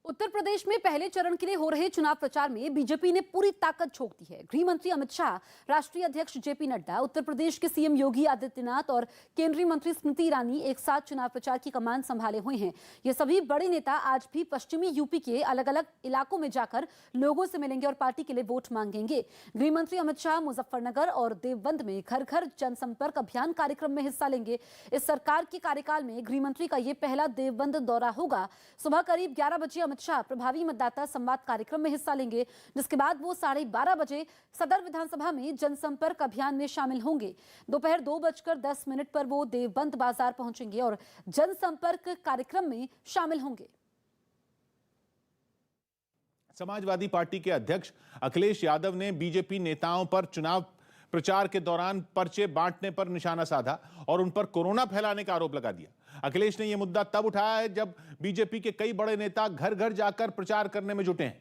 उत्तर प्रदेश में पहले चरण के लिए हो रहे चुनाव प्रचार में बीजेपी ने पूरी ताकत झोंक दी है। गृह मंत्री अमित शाह, राष्ट्रीय अध्यक्ष जेपी नड्डा, उत्तर प्रदेश के सीएम योगी आदित्यनाथ और केंद्रीय मंत्री स्मृति ईरानी एक साथ चुनाव प्रचार की कमान संभाले हुए हैं। ये सभी बड़े नेता आज भी पश्चिमी यूपी के अलग अलग इलाकों में जाकर लोगों से मिलेंगे और पार्टी के लिए वोट मांगेंगे। गृह मंत्री अमित शाह मुजफ्फरनगर और देवबंद में घर घर जनसंपर्क अभियान कार्यक्रम में हिस्सा लेंगे। इस सरकार के कार्यकाल में गृह मंत्री का ये पहला देवबंद दौरा होगा। सुबह करीब 11 बजे अमित शाह प्रभावी मतदाता संवाद कार्यक्रम में हिस्सा लेंगे, जिसके बाद वो 12:30 बजे सदर विधानसभा में जनसंपर्क अभियान में शामिल होंगे। दोपहर 2:10 पर वो देवबंद बाजार पहुंचेंगे और जनसंपर्क कार्यक्रम में शामिल होंगे। समाजवादी पार्टी के अध्यक्ष अखिलेश यादव ने बीजेपी नेताओं पर चुनाव प्रचार के दौरान पर्चे बांटने पर निशाना साधा और उन पर कोरोना फैलाने का आरोप लगा दिया। अखिलेश ने यह मुद्दा तब उठाया है जब बीजेपी के कई बड़े नेता घर घर जाकर प्रचार करने में जुटे हैं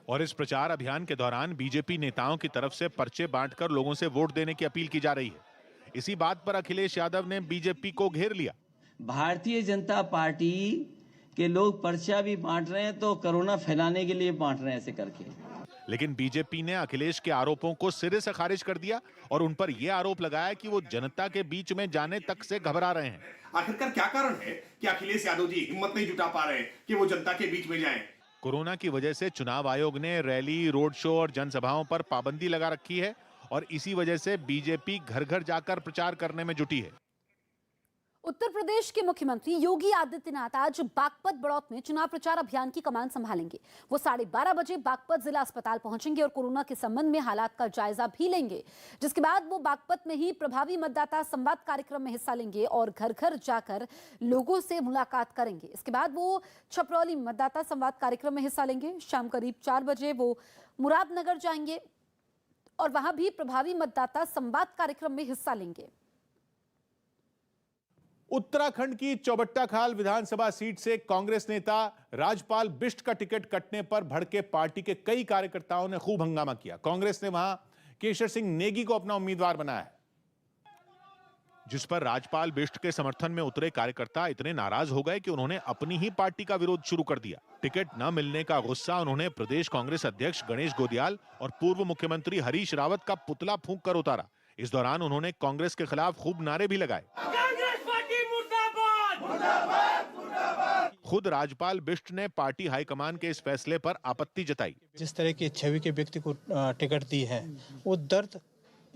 और इस प्रचार अभियान के दौरान बीजेपी नेताओं की तरफ से पर्चे बांटकर लोगों से वोट देने की अपील की जा रही है। इसी बात पर अखिलेश यादव ने बीजेपी को घेर लिया। भारतीय जनता पार्टी के लोग पर्चा भी बांट रहे हैं तो कोरोना फैलाने के लिए बांट रहे हैं ऐसे करके। लेकिन बीजेपी ने अखिलेश के आरोपों को सिरे से खारिज कर दिया और उन पर यह आरोप लगाया कि वो जनता के बीच में जाने तक से घबरा रहे हैं। आखिरकार क्या कारण है कि अखिलेश यादव जी हिम्मत नहीं जुटा पा रहे कि वो जनता के बीच में जाएं? कोरोना की वजह से चुनाव आयोग ने रैली, रोड शो और जनसभाओं पर पाबंदी लगा रखी है और इसी वजह से बीजेपी घर घर जाकर प्रचार करने में जुटी है। उत्तर प्रदेश के मुख्यमंत्री योगी आदित्यनाथ आज बागपत बड़ौत में चुनाव प्रचार अभियान की कमान संभालेंगे। वो 12:30 बजे बागपत जिला अस्पताल पहुंचेंगे और कोरोना के संबंध में हालात का जायजा भी लेंगे, जिसके बाद वो बागपत में ही प्रभावी मतदाता संवाद कार्यक्रम में हिस्सा लेंगे और घर घर जाकर लोगों से मुलाकात करेंगे। इसके बाद वो छपरौली मतदाता संवाद कार्यक्रम में हिस्सा लेंगे। शाम करीब 4 बजे वो मुरादनगर जाएंगे और वहां भी प्रभावी मतदाता संवाद कार्यक्रम में हिस्सा लेंगे। उत्तराखंड की चौबट्टाखाल विधानसभा सीट से कांग्रेस नेता राजपाल बिष्ट का टिकट कटने पर भड़के पार्टी के कई कार्यकर्ताओं ने खूब हंगामा किया। कांग्रेस ने वहां केशर सिंह नेगी को अपना उम्मीदवार बनाया है, जिस पर राजपाल बिष्ट के समर्थन में उतरे कार्यकर्ता इतने नाराज हो गए कि उन्होंने अपनी ही पार्टी का विरोध शुरू कर दिया। टिकट न मिलने का गुस्सा उन्होंने प्रदेश कांग्रेस अध्यक्ष गणेश गोदियाल और पूर्व मुख्यमंत्री हरीश रावत का पुतला फूंक कर उतारा। इस दौरान उन्होंने कांग्रेस के खिलाफ खूब नारे भी लगाए। खुद राजपाल बिष्ट ने पार्टी हाईकमान के इस फैसले पर आपत्ति जताई। जिस तरह की छवि के व्यक्ति को टिकट दी है, वो दर्द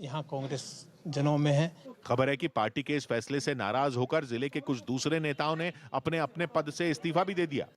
यहाँ कांग्रेस जनों में है। खबर है कि पार्टी के इस फैसले से नाराज होकर जिले के कुछ दूसरे नेताओं ने अपने अपने पद से इस्तीफा भी दे दिया।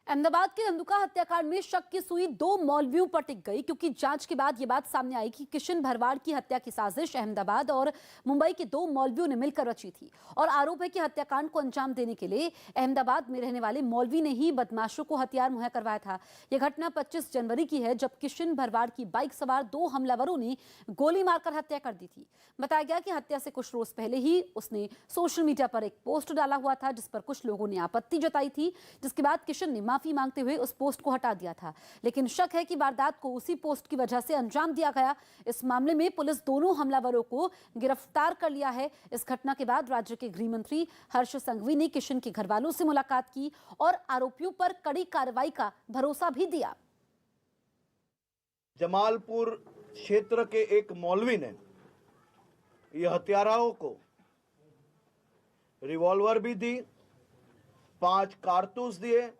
अहमदाबाद के धंधुका हत्याकांड में शक की सुई 2 मौलवियों पर टिक गई, क्योंकि जांच के बाद यह बात सामने आई कि किशन भरवाड़ की हत्या की साजिश अहमदाबाद और मुंबई के 2 मौलवियों ने मिलकर रची थी और आरोप है कि हत्याकांड को अंजाम देने के लिए अहमदाबाद में रहने वाले मौलवी ने ही बदमाशों को हथियार मुहैया करवाया था। यह घटना 25 जनवरी की है, जब किशन भरवाड़ की बाइक सवार 2 हमलावरों ने गोली मारकर हत्या कर दी थी। बताया गया कि हत्या से कुछ रोज पहले ही उसने सोशल मीडिया पर एक पोस्ट डाला हुआ था, जिस पर कुछ लोगों ने आपत्ति जताई थी, जिसके बाद किशन ने माफी मांगते हुए उस पोस्ट को हटा दिया था। लेकिन शक है कि वारदात को उसी पोस्ट की वजह से अंजाम दिया गया। इस मामले में पुलिस दोनों हमलावरों को गिरफ्तार कर लिया है। इस घटना के बाद राज्य के गृह मंत्री हर्ष संघवी ने किशन के घरवालों से मुलाकात की और आरोपियों पर कड़ी कार्रवाई का भरोसा भी दिया। जमालपुर क्षेत्र के एक मौलवी ने यह हत्याराओं को रिवॉल्वर भी दी, 5 कारतूस दिए।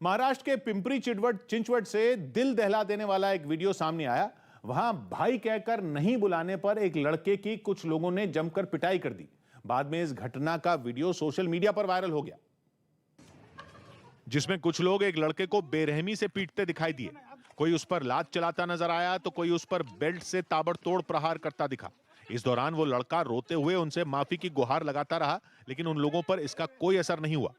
महाराष्ट्र के पिंपरी चिंचवड से दिल दहला देने वाला एक वीडियो सामने आया। वहां भाई कहकर नहीं बुलाने पर एक लड़के की कुछ लोगों ने जमकर पिटाई कर दी। बाद में इस घटना का वीडियो सोशल मीडिया पर वायरल हो गया, जिसमें कुछ लोग एक लड़के को बेरहमी से पीटते दिखाई दिए। कोई उस पर लात चलाता नजर आया तो कोई उस पर बेल्ट से ताबड़तोड़ प्रहार करता दिखा। इस दौरान वो लड़का रोते हुए उनसे माफी की गुहार लगाता रहा, लेकिन उन लोगों पर इसका कोई असर नहीं हुआ।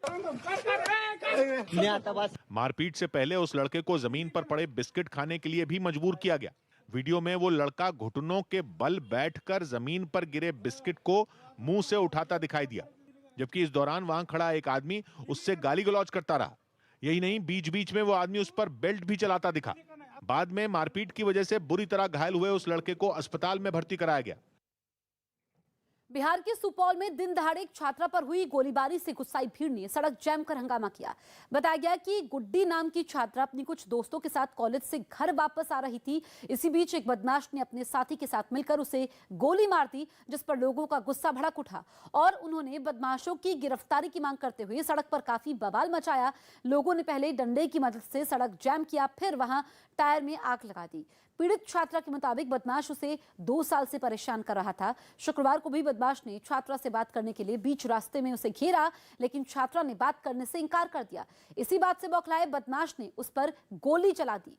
मारपीट से पहले उस लड़के को जमीन पर पड़े बिस्किट खाने के लिए भी मजबूर किया गया। वीडियो में वो लड़का घुटनों के बल बैठकर जमीन पर गिरे बिस्किट को मुंह से उठाता दिखाई दिया, जबकि इस दौरान वहां खड़ा एक आदमी उससे गाली गलौज करता रहा। यही नहीं, बीच बीच में वो आदमी उस पर बेल्ट भी चलाता दिखा। बाद में मारपीट की वजह से बुरी तरह घायल हुए उस लड़के को अस्पताल में भर्ती कराया गया। बिहार के सुपौल में दिन दहाड़े एक छात्रा पर हुई गोलीबारी से गुस्साई भीड़ ने सड़क जैम कर हंगामा किया। बताया गया कि गुड्डी नाम की छात्रा अपनी कुछ दोस्तों के साथ कॉलेज से घर वापस आ रही थी। इसी बीच एक बदमाश ने अपने साथी के साथ मिलकर उसे गोली मार दी, जिस पर लोगों का गुस्सा भड़क उठा और उन्होंने बदमाशों की गिरफ्तारी की मांग करते हुए सड़क पर काफी बवाल मचाया। लोगों ने पहले डंडे की मदद से सड़क जैम किया, फिर वहां टायर में आग लगा दी। पीड़ित छात्रा के मुताबिक बदमाश उसे 2 साल से परेशान कर रहा था। शुक्रवार को भी बदमाश ने छात्रा से बात करने के लिए बीच रास्ते में उसे घेरा, लेकिन छात्रा ने बात करने से इनकार कर दिया। इसी बात से बौखलाए बदमाश ने उस पर गोली चला दी।